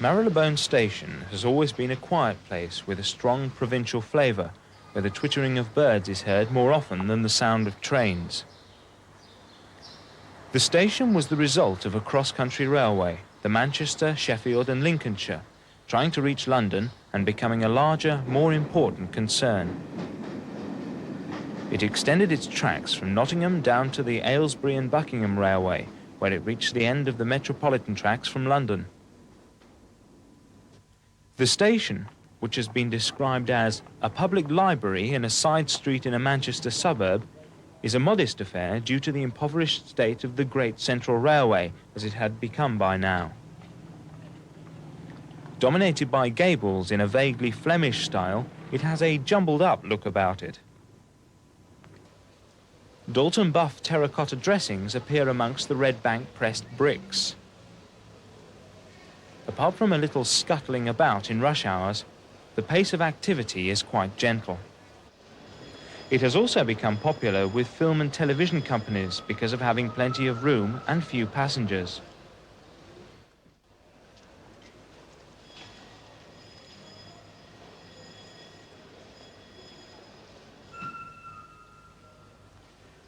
Marylebone Station has always been a quiet place with a strong provincial flavour, where the twittering of birds is heard more often than the sound of trains. The station was the result of a cross-country railway, the Manchester, Sheffield and Lincolnshire, trying to reach London and becoming a larger, more important concern. It extended its tracks from Nottingham down to the Aylesbury and Buckingham Railway, where it reached the end of the Metropolitan tracks from London. The station, which has been described as a public library in a side street in a Manchester suburb, is a modest affair due to the impoverished state of the Great Central Railway as it had become by now. Dominated by gables in a vaguely Flemish style, it has a jumbled-up look about it. Dalton buff terracotta dressings appear amongst the red bank pressed bricks. Apart from a little scuttling about in rush hours, the pace of activity is quite gentle. It has also become popular with film and television companies because of having plenty of room and few passengers.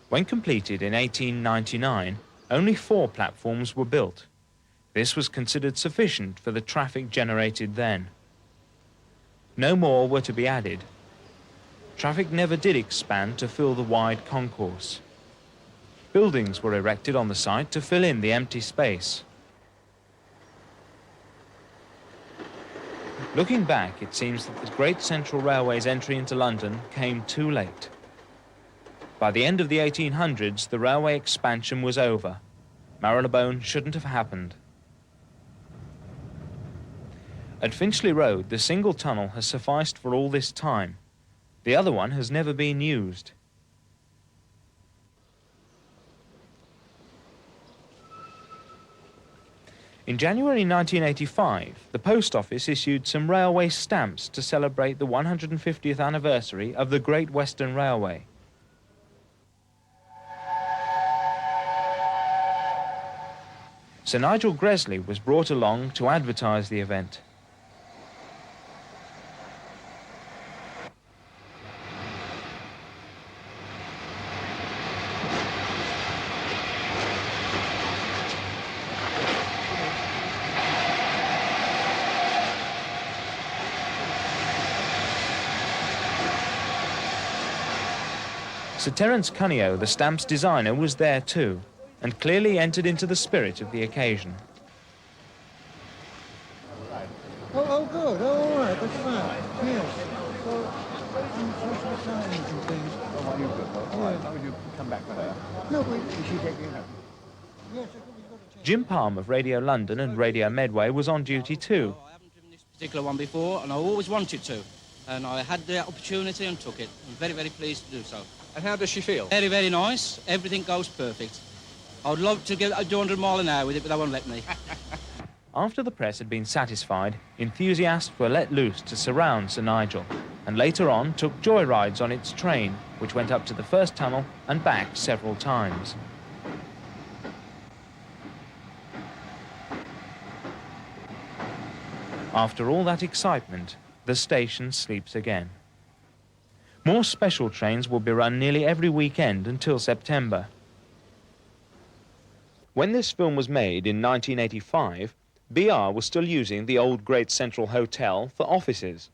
When completed in 1899, only 4 platforms were built. This was considered sufficient for the traffic generated then. No more were to be added. Traffic never did expand to fill the wide concourse. Buildings were erected on the site to fill in the empty space. Looking back, it seems that the Great Central Railway's entry into London came too late. By the end of the 1800s, the railway expansion was over. Marylebone shouldn't have happened. At Finchley Road, the single tunnel has sufficed for all this time. The other one has never been used. In January 1985, the Post Office issued some railway stamps to celebrate the 150th anniversary of the Great Western Railway. Sir Nigel Gresley was brought along to advertise the event. Sir Terence Cuneo, the stamp's designer, was there too, and clearly entered into the spirit of the occasion. Oh, good. Oh, all right. That's fine. Yes. Well, social science and things. Oh, well, you've got that. Right. How would you come back with her? No, we should take it. Yes, Jim Palm of Radio London and Radio Medway was on duty too. I haven't driven this particular one before, and I always wanted to. And I had the opportunity and took it. I'm very, very pleased to do so. And how does she feel? Very, very nice. Everything goes perfect. I would love to get 200 mile an hour with it, but they won't let me. After the press had been satisfied, enthusiasts were let loose to surround Sir Nigel, and later on took joyrides on its train, which went up to the first tunnel and back several times. After all that excitement, the station sleeps again. More special trains will be run nearly every weekend until September. When this film was made in 1985, BR was still using the old Great Central Hotel for offices.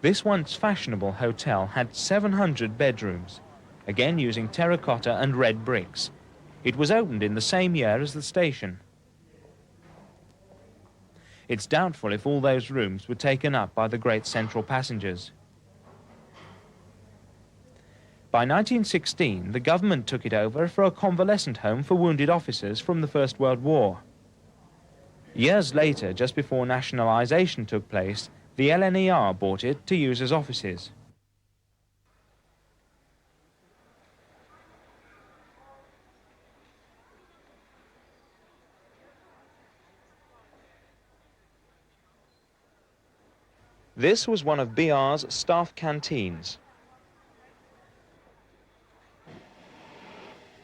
This once fashionable hotel had 700 bedrooms, again using terracotta and red bricks. It was opened in the same year as the station. It's doubtful if all those rooms were taken up by the Great Central passengers. By 1916, the government took it over for a convalescent home for wounded officers from the First World War. Years later, just before nationalisation took place, the LNER bought it to use as offices. This was one of BR's staff canteens.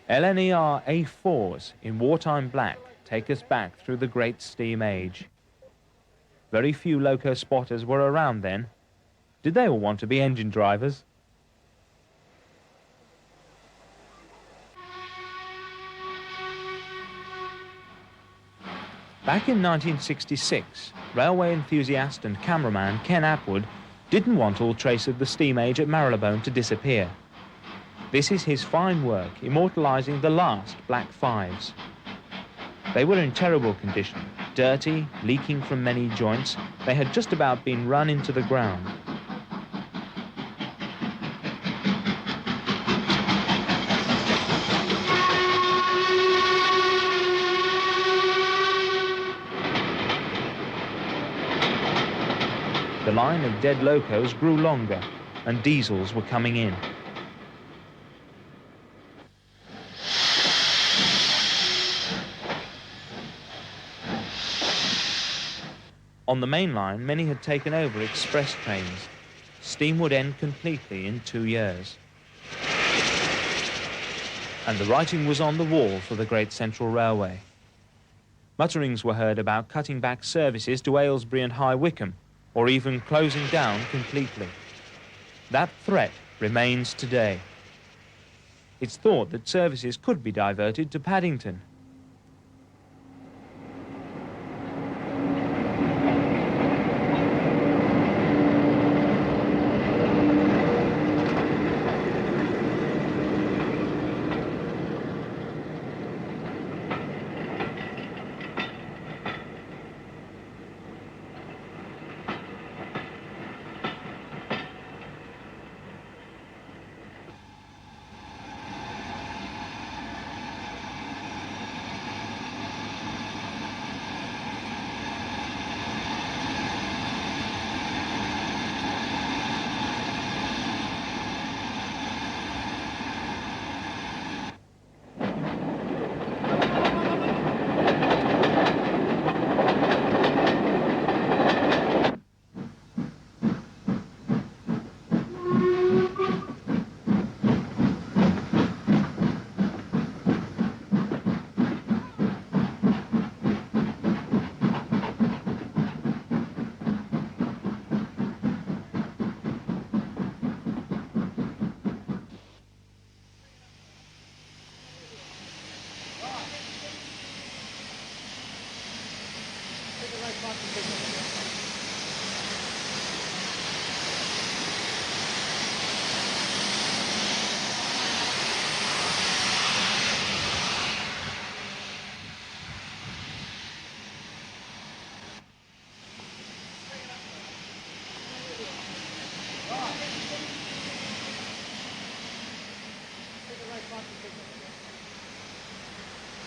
LNER A4s in wartime black take us back through the great steam age. Very few loco spotters were around then. Did they all want to be engine drivers? Back in 1966, railway enthusiast and cameraman Ken Atwood didn't want all trace of the steam age at Marylebone to disappear. This is his fine work, immortalising the last Black Fives. They were in terrible condition, dirty, leaking from many joints. They had just about been run into the ground. The line of dead locos grew longer, and diesels were coming in. On the main line, many had taken over express trains. Steam would end completely in 2 years. And the writing was on the wall for the Great Central Railway. Mutterings were heard about cutting back services to Aylesbury and High Wycombe, or even closing down completely. That threat remains today. It's thought that services could be diverted to Paddington.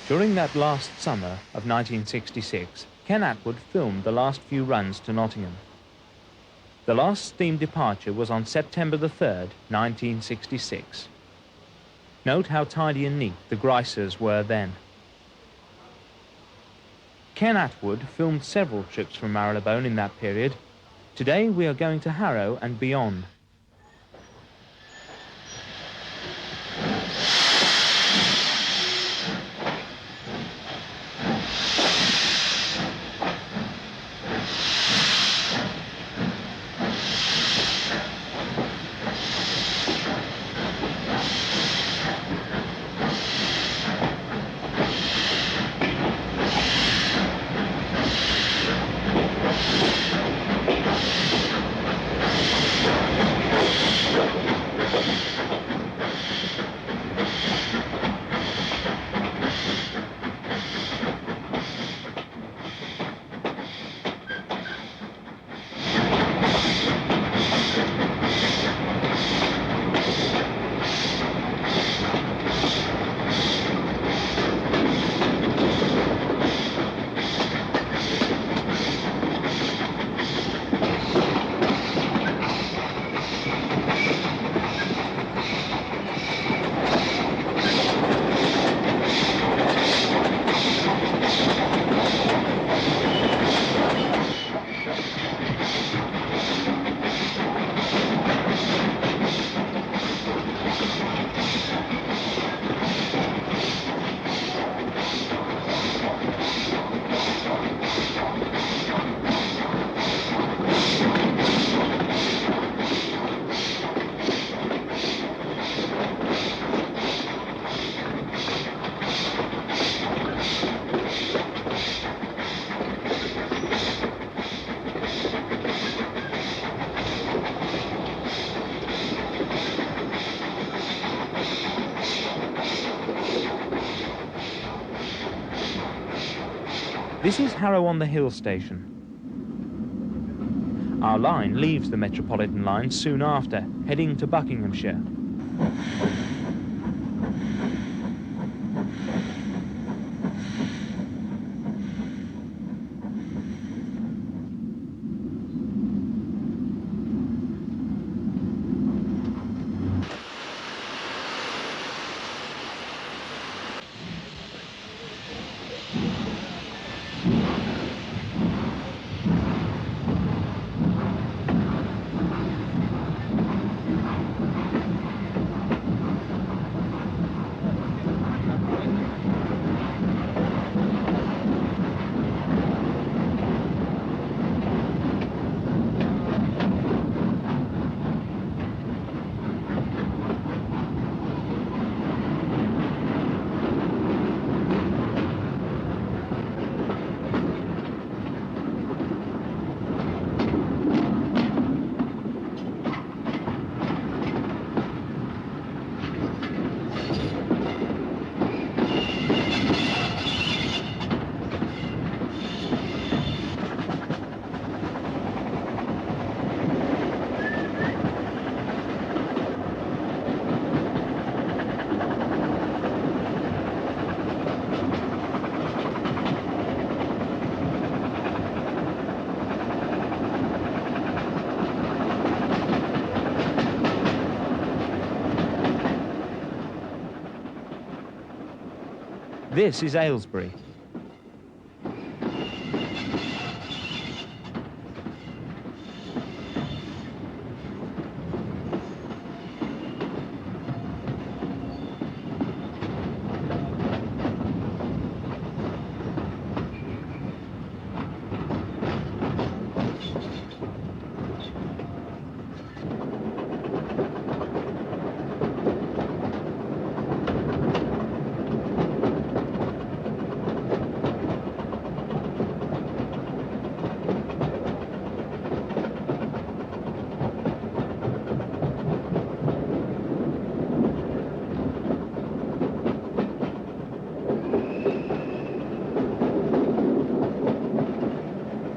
During that last summer of 1966, Ken Atwood filmed the last few runs to Nottingham. The last steam departure was on September the 3rd, 1966. Note how tidy and neat the Greisers were then. Ken Atwood filmed several trips from Marylebone in that period. Today we are going to Harrow and beyond. This is Harrow-on-the-Hill station. Our line leaves the Metropolitan line soon after, heading to Buckinghamshire. This is Aylesbury.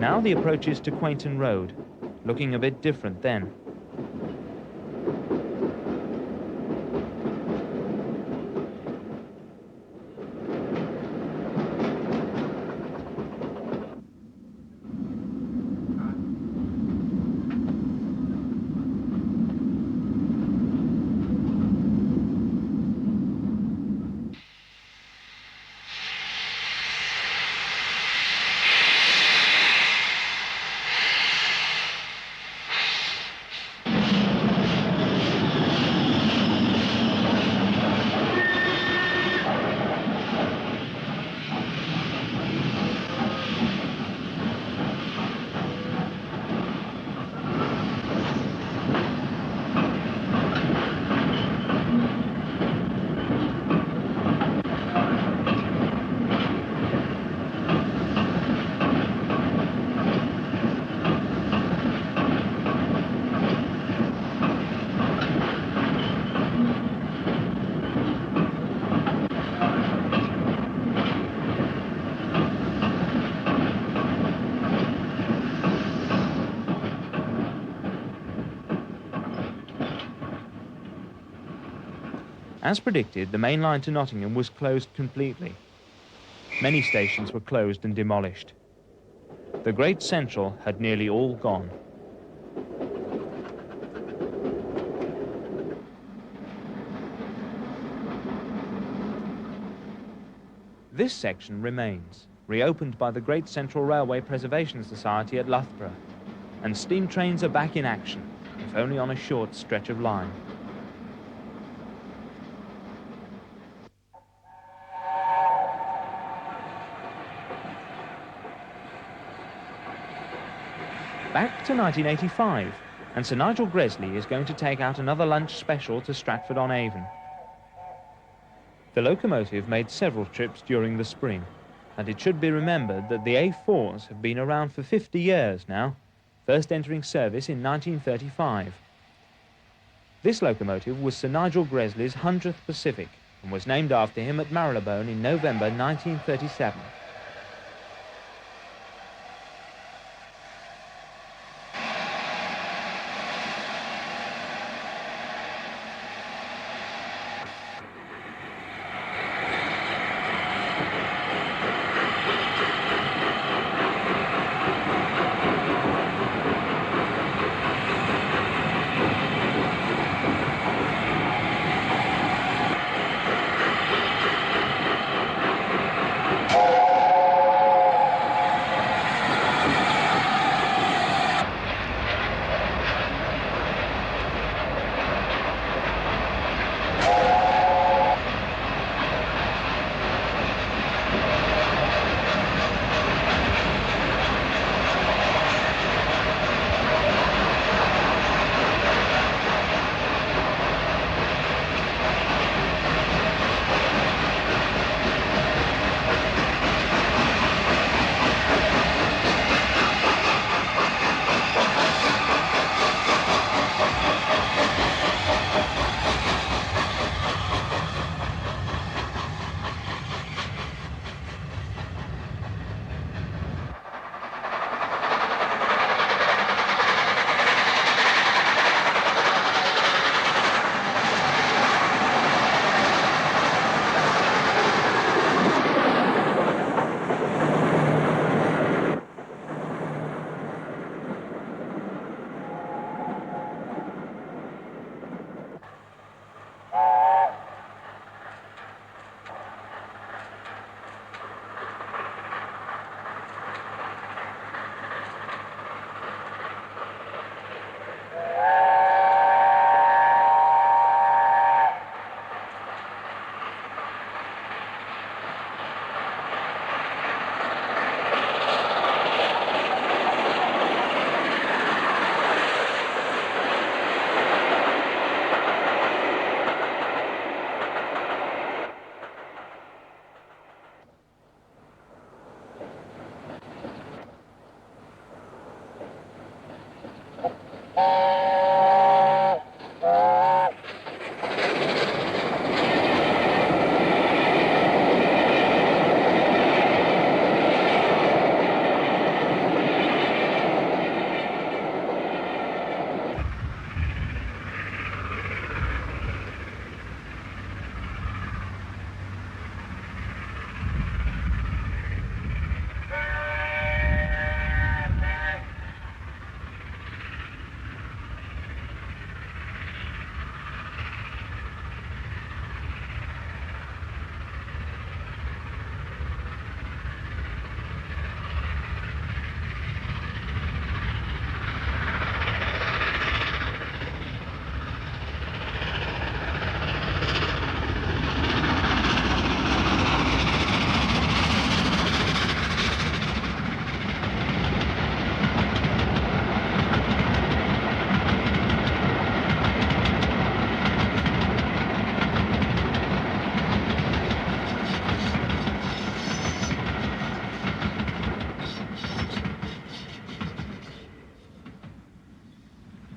Now the approach is to Quainton Road, looking a bit different then. As predicted, the main line to Nottingham was closed completely. Many stations were closed and demolished. The Great Central had nearly all gone. This section remains, reopened by the Great Central Railway Preservation Society at Loughborough, and steam trains are back in action, if only on a short stretch of line. Back to 1985, and Sir Nigel Gresley is going to take out another lunch special to Stratford-on-Avon. The locomotive made several trips during the spring, and it should be remembered that the A4s have been around for 50 years now, first entering service in 1935. This locomotive was Sir Nigel Gresley's 100th Pacific and was named after him at Marylebone in November 1937.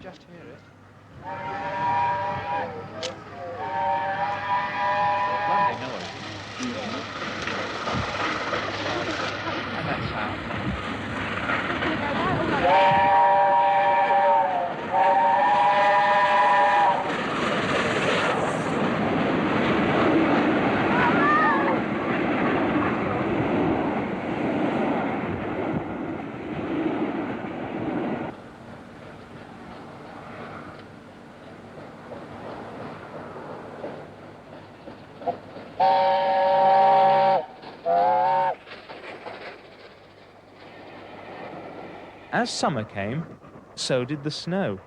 Just hear it. Lovely noise. And that sound. As summer came, so did the snow.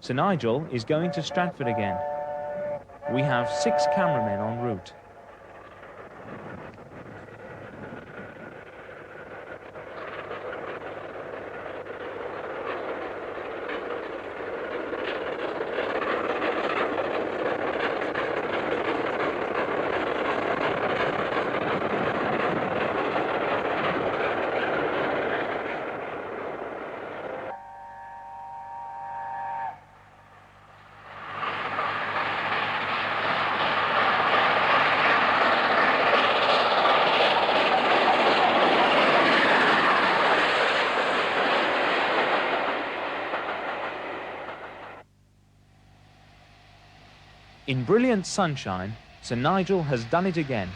Sir Nigel is going to Stratford again. We have 6 cameramen en route. In brilliant sunshine, Sir Nigel has done it again.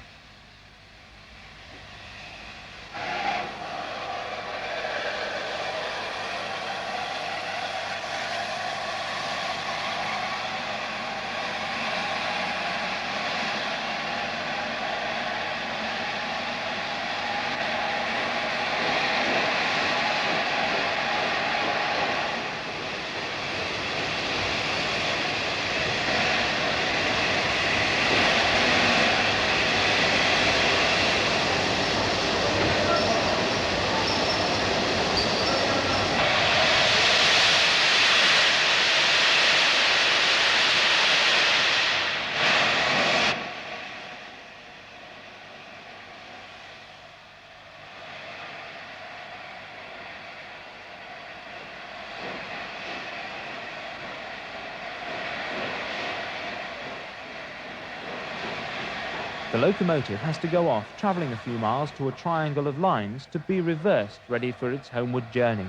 The locomotive has to go off, travelling a few miles to a triangle of lines to be reversed, ready for its homeward journey.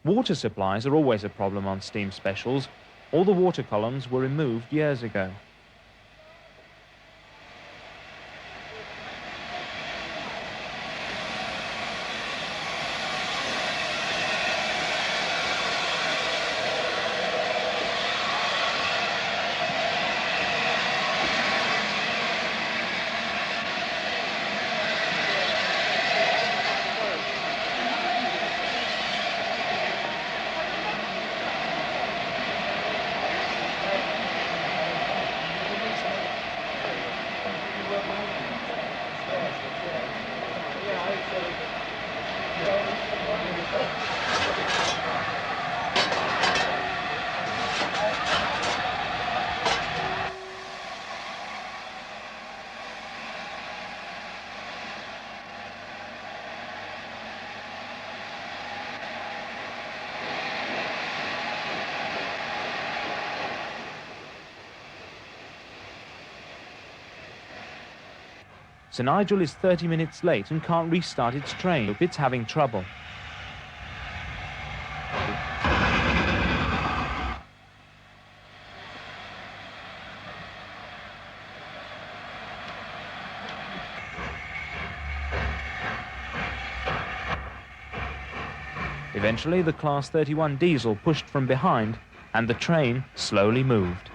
Water supplies are always a problem on steam specials. All the water columns were removed years ago. Sir Nigel is 30 minutes late and can't restart its train. It's having trouble. Eventually, the Class 31 diesel pushed from behind, and the train slowly moved.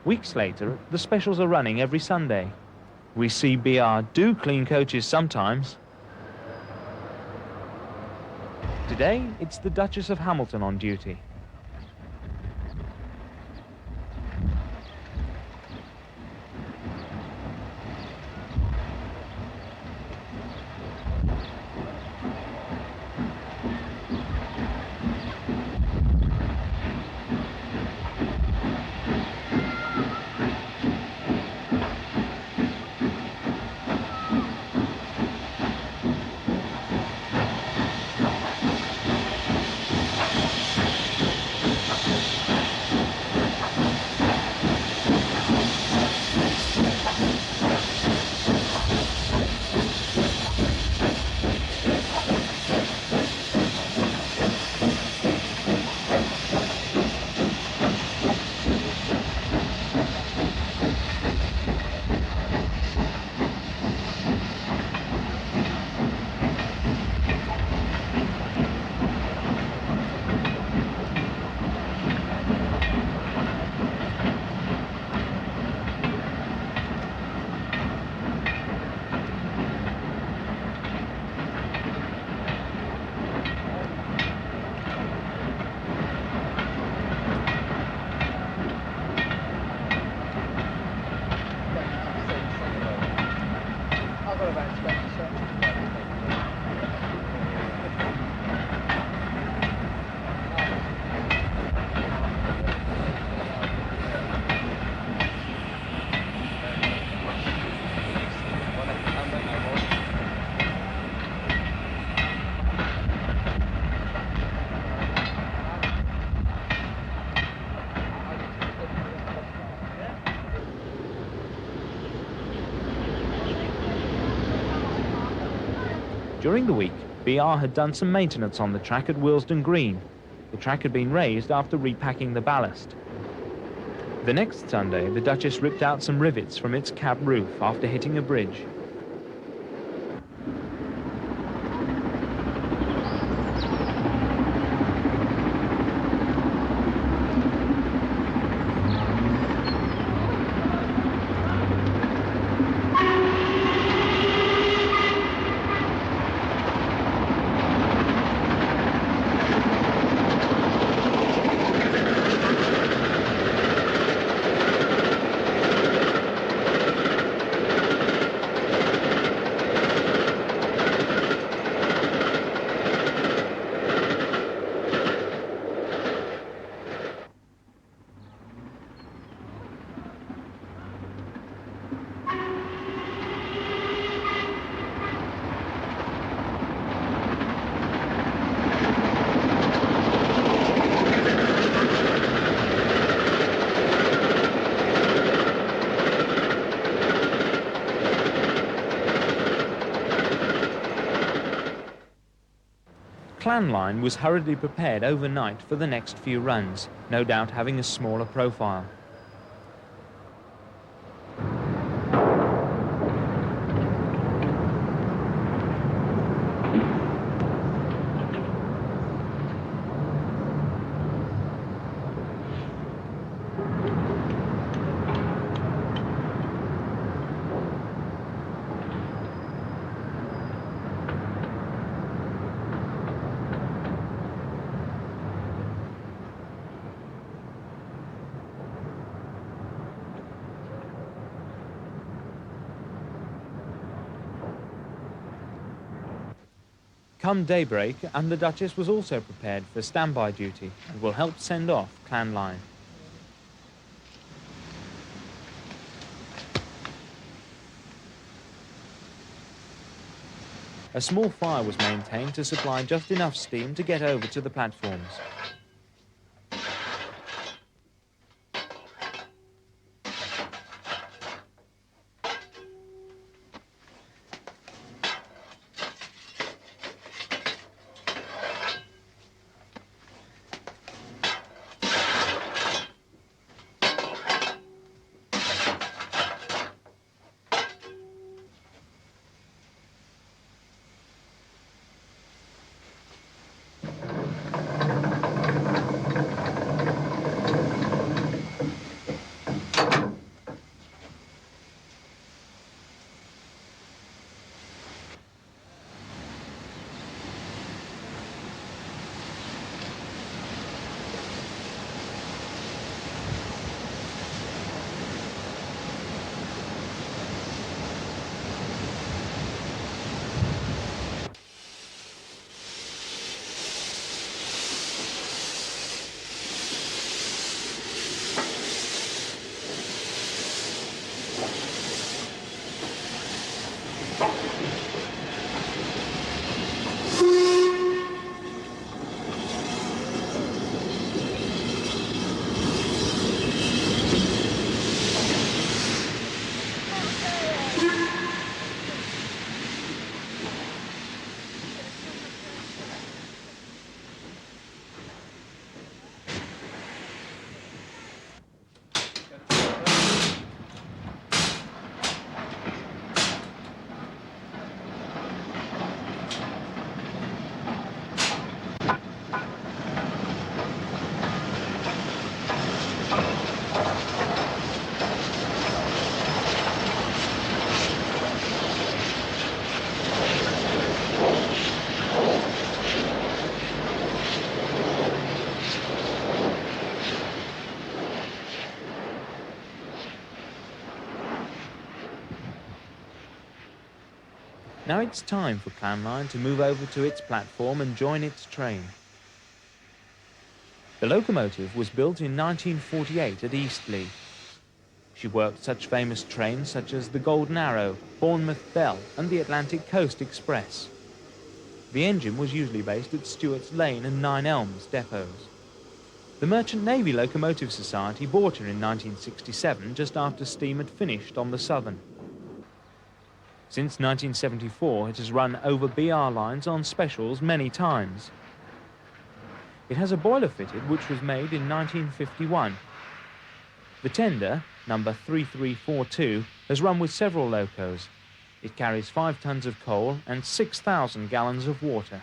Weeks later, the specials are running every Sunday. We see BR do clean coaches sometimes. Today, it's the Duchess of Hamilton on duty. During the week, BR had done some maintenance on the track at Willesden Green. The track had been raised after repacking the ballast. The next Sunday, the Duchess ripped out some rivets from its cab roof after hitting a bridge. Clan Line was hurriedly prepared overnight for the next few runs, no doubt having a smaller profile. Come daybreak, and the Duchess was also prepared for standby duty and will help send off Clan Line. A small fire was maintained to supply just enough steam to get over to the platforms. Now it's time for Clan Line to move over to its platform and join its train. The locomotive was built in 1948 at Eastleigh. She worked such famous trains such as the Golden Arrow, Bournemouth Belle and the Atlantic Coast Express. The engine was usually based at Stewart's Lane and Nine Elms depots. The Merchant Navy Locomotive Society bought her in 1967 just after steam had finished on the Southern. Since 1974, it has run over BR lines on specials many times. It has a boiler fitted which was made in 1951. The tender, number 3342, has run with several locos. It carries 5 tons of coal and 6,000 gallons of water.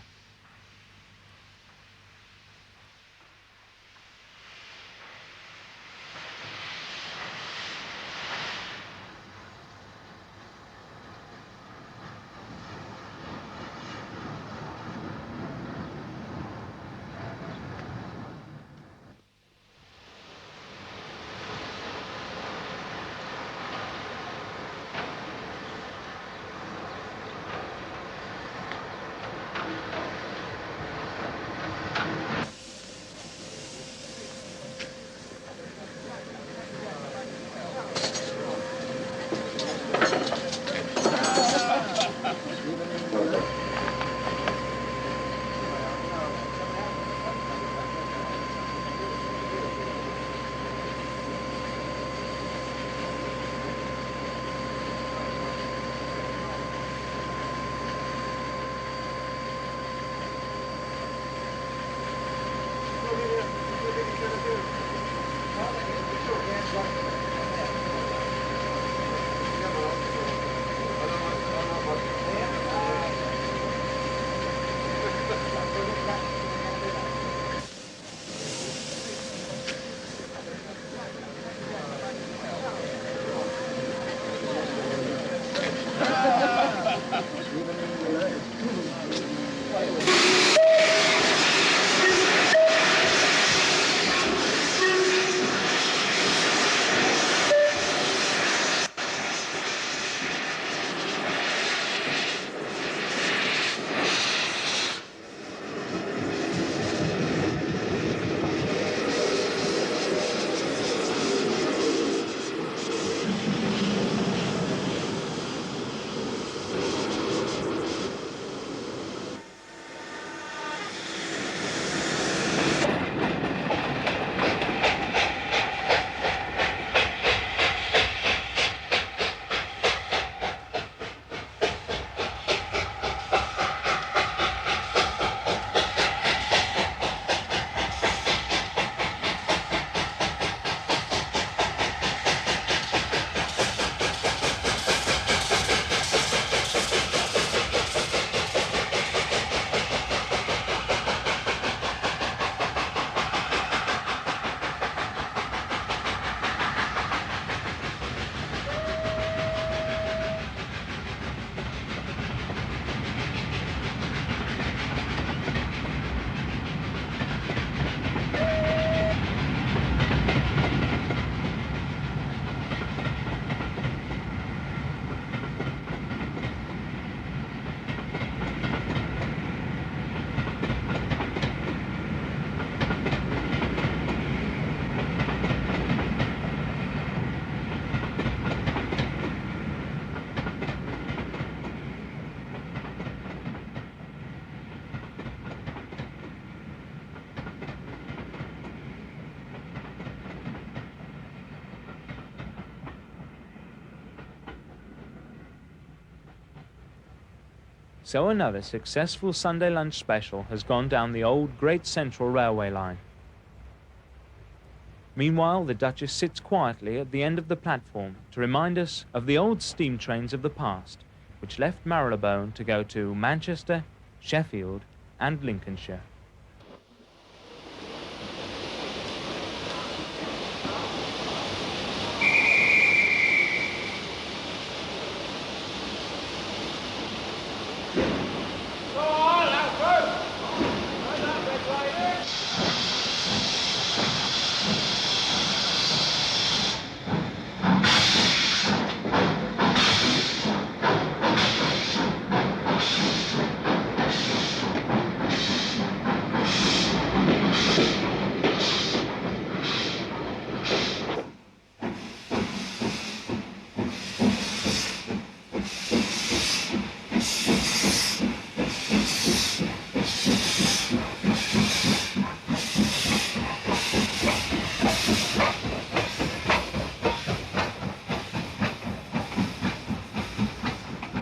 So another successful Sunday lunch special has gone down the old Great Central Railway line. Meanwhile, the Duchess sits quietly at the end of the platform to remind us of the old steam trains of the past, which left Marylebone to go to Manchester, Sheffield, and Lincolnshire.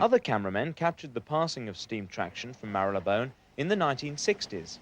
Other cameramen captured the passing of steam traction from Marylebone in the 1960s.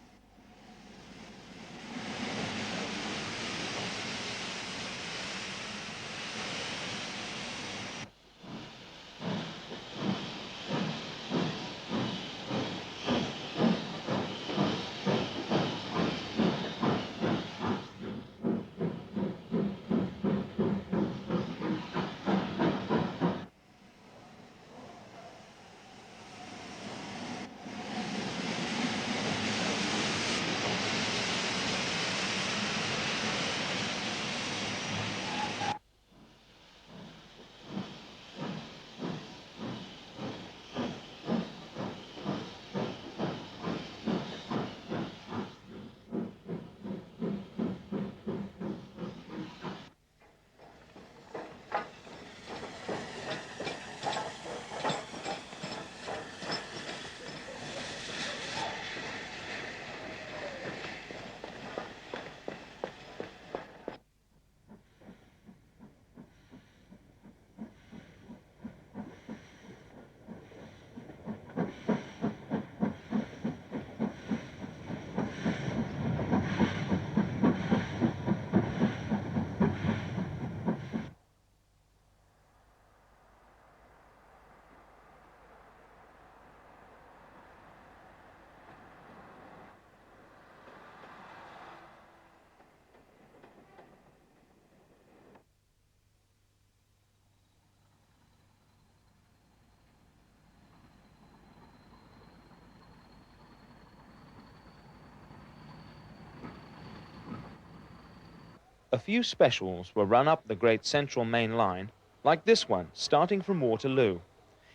A few specials were run up the Great Central Main Line, like this one, starting from Waterloo.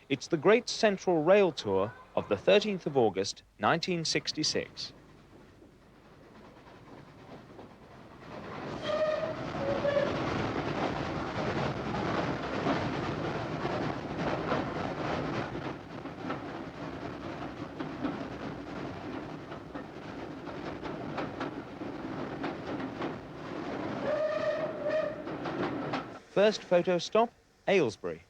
It's the Great Central Rail Tour of the 13th of August, 1966. First photo stop, Aylesbury.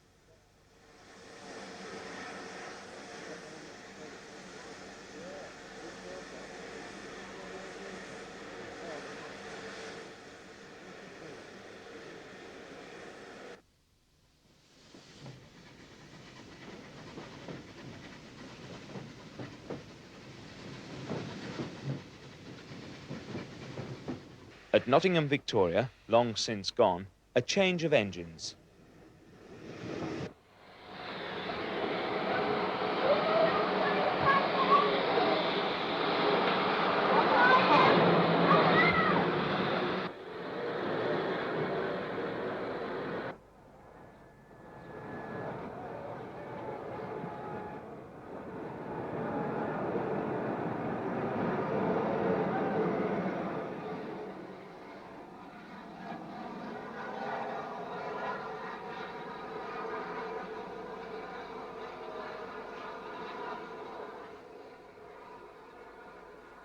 At Nottingham, Victoria, long since gone, a change of engines.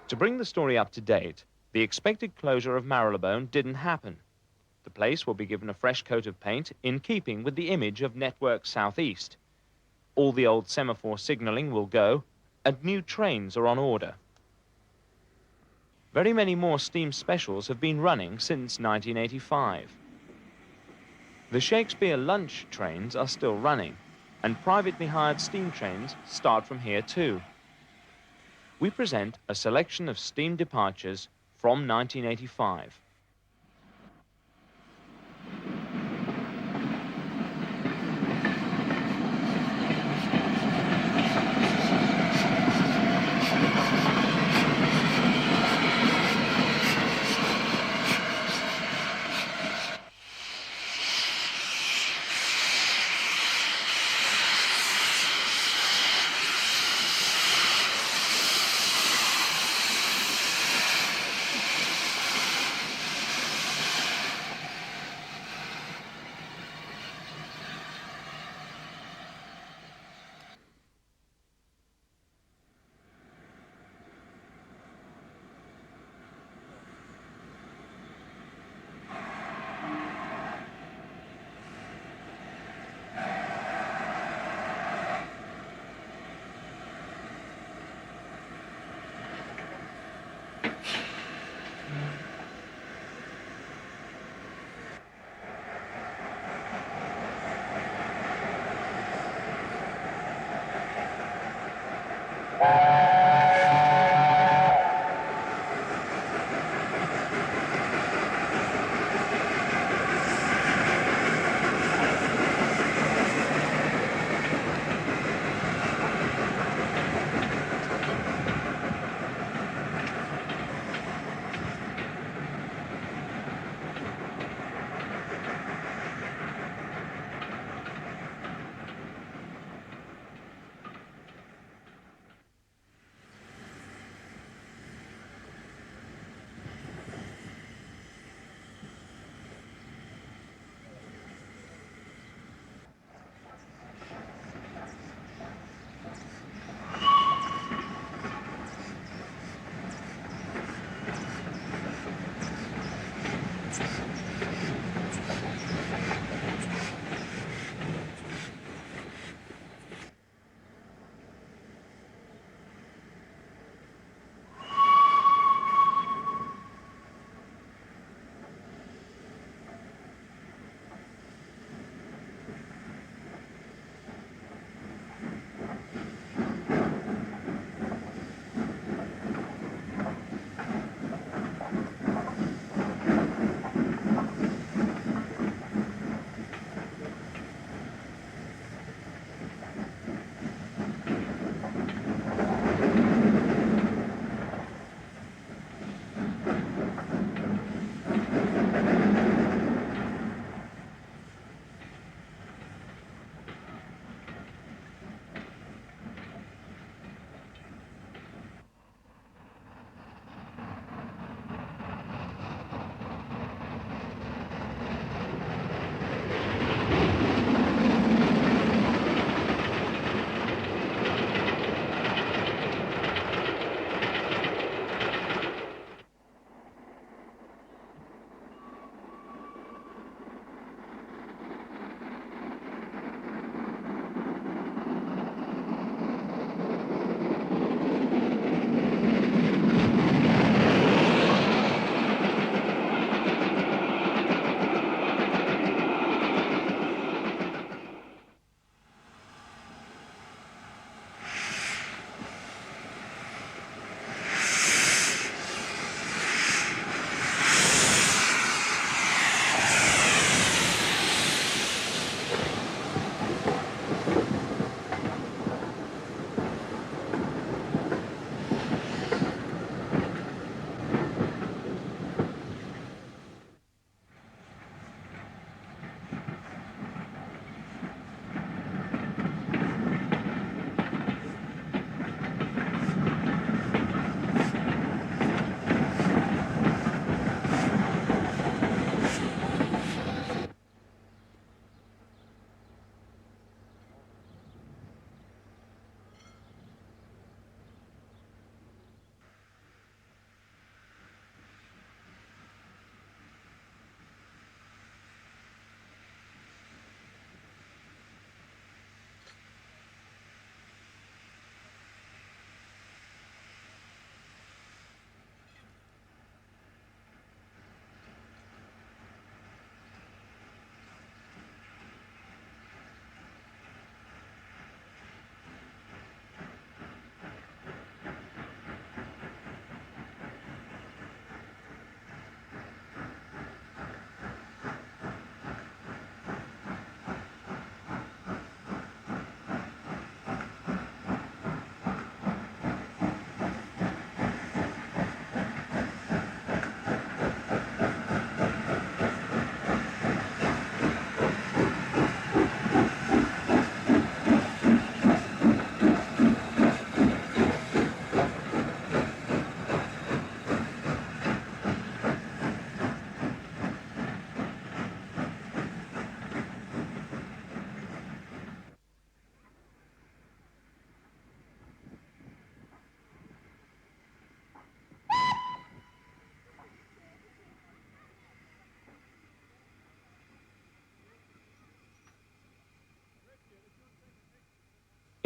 To bring the story up to date, the expected closure of Marylebone didn't happen. The place will be given a fresh coat of paint in keeping with the image of Network Southeast. All the old semaphore signalling will go, and new trains are on order. Very many more steam specials have been running since 1985. The Shakespeare lunch trains are still running, and privately hired steam trains start from here too. We present a selection of steam departures from 1985.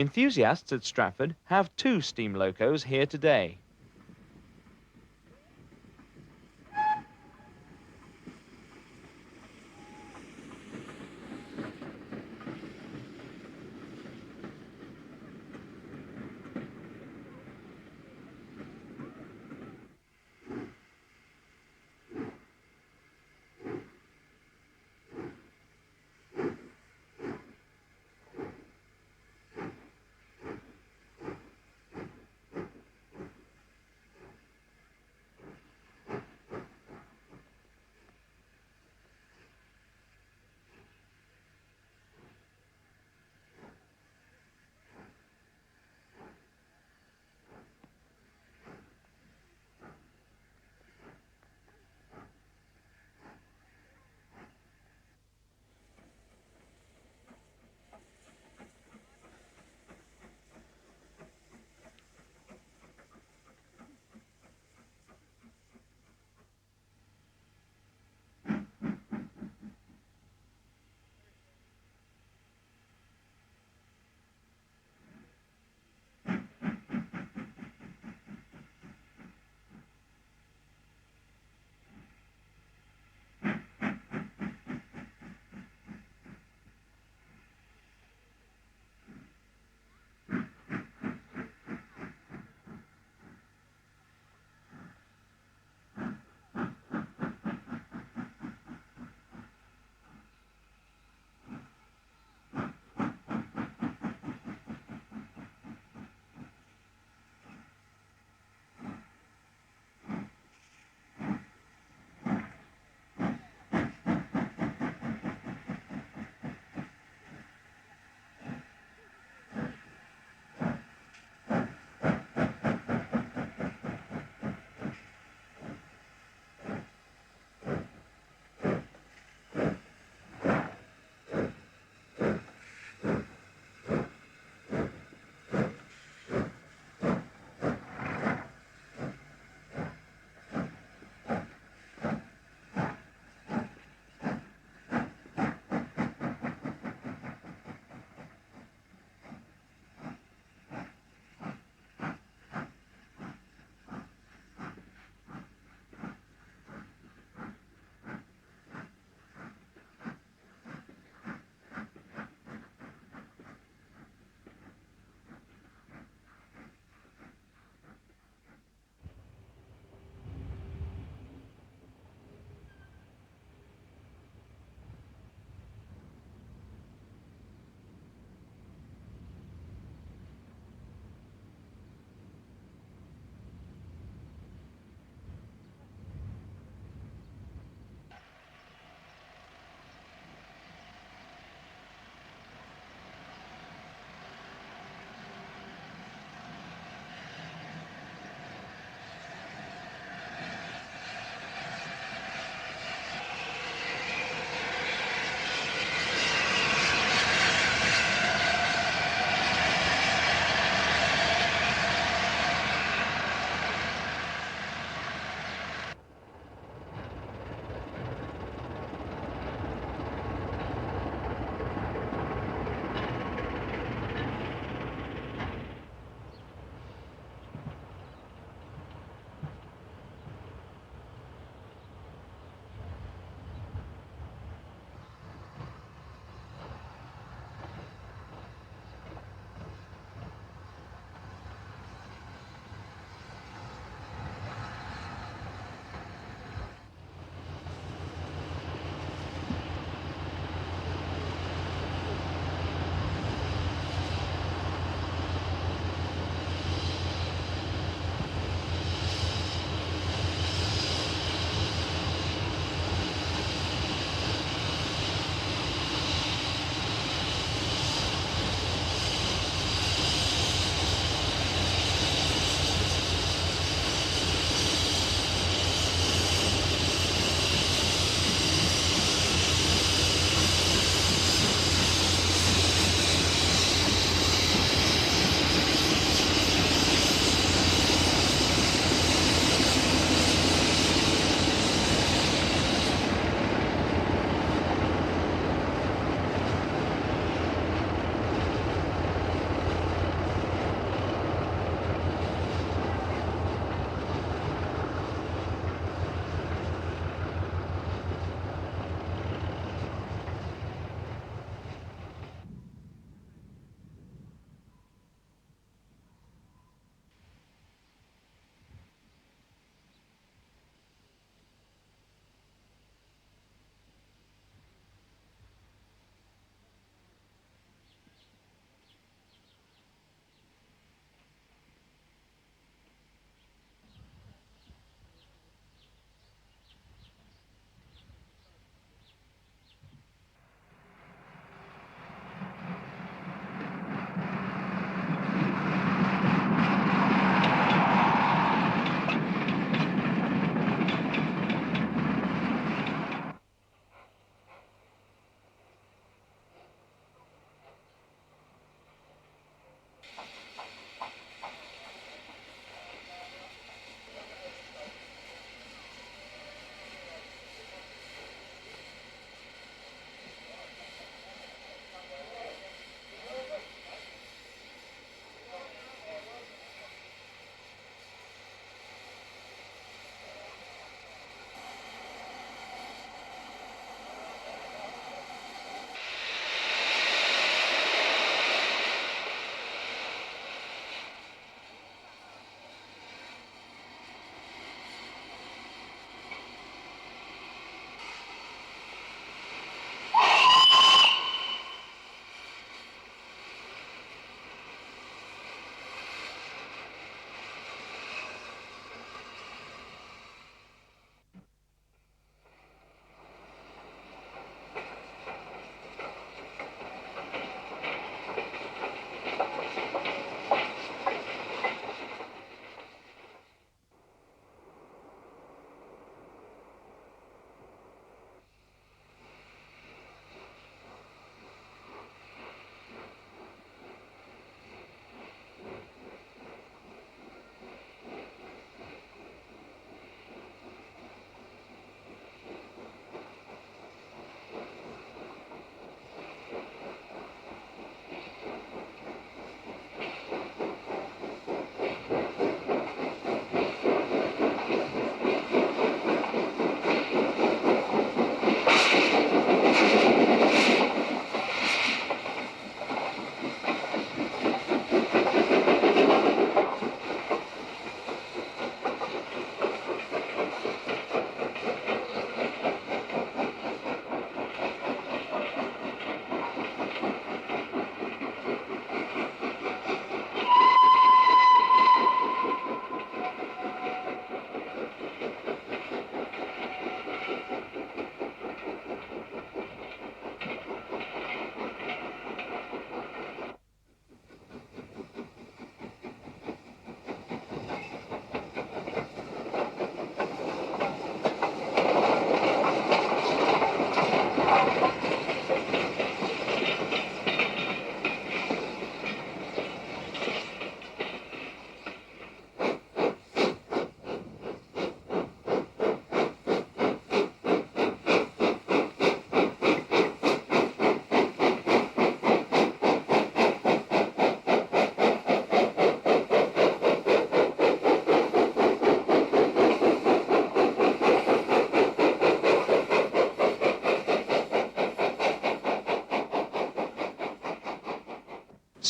Enthusiasts at Stratford have 2 steam locos here today.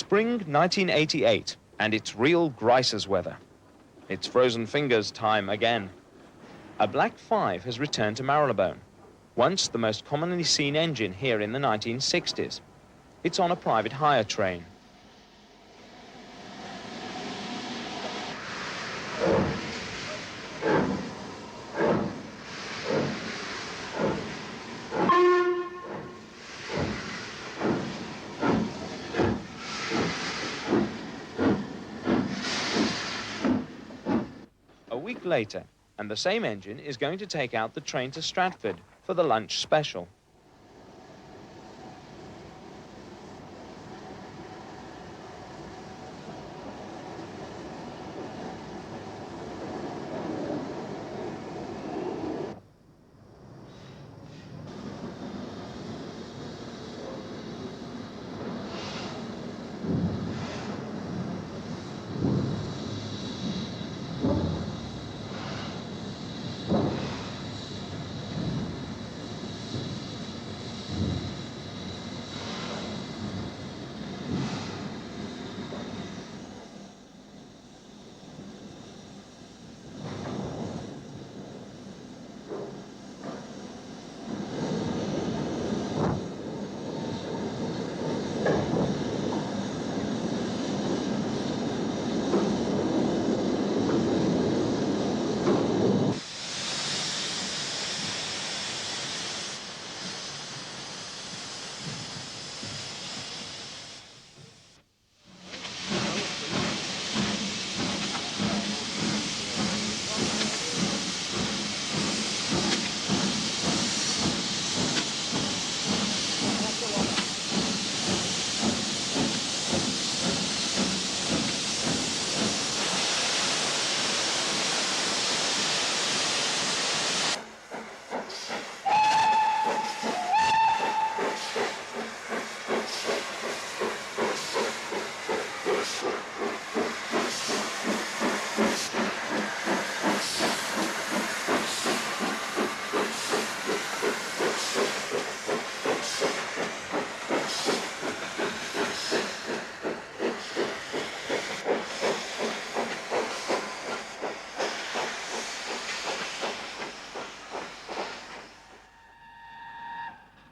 Spring 1988, and it's real Gricer's weather. It's frozen fingers time again. A Black 5 has returned to Marylebone, once the most commonly seen engine here in the 1960s. It's on a private hire train. A week later, and the same engine is going to take out the train to Stratford for the lunch special.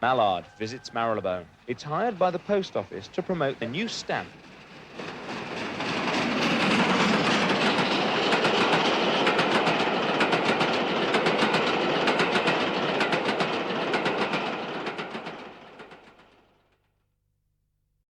Mallard visits Marylebone. It's hired by the post office to promote the new stamp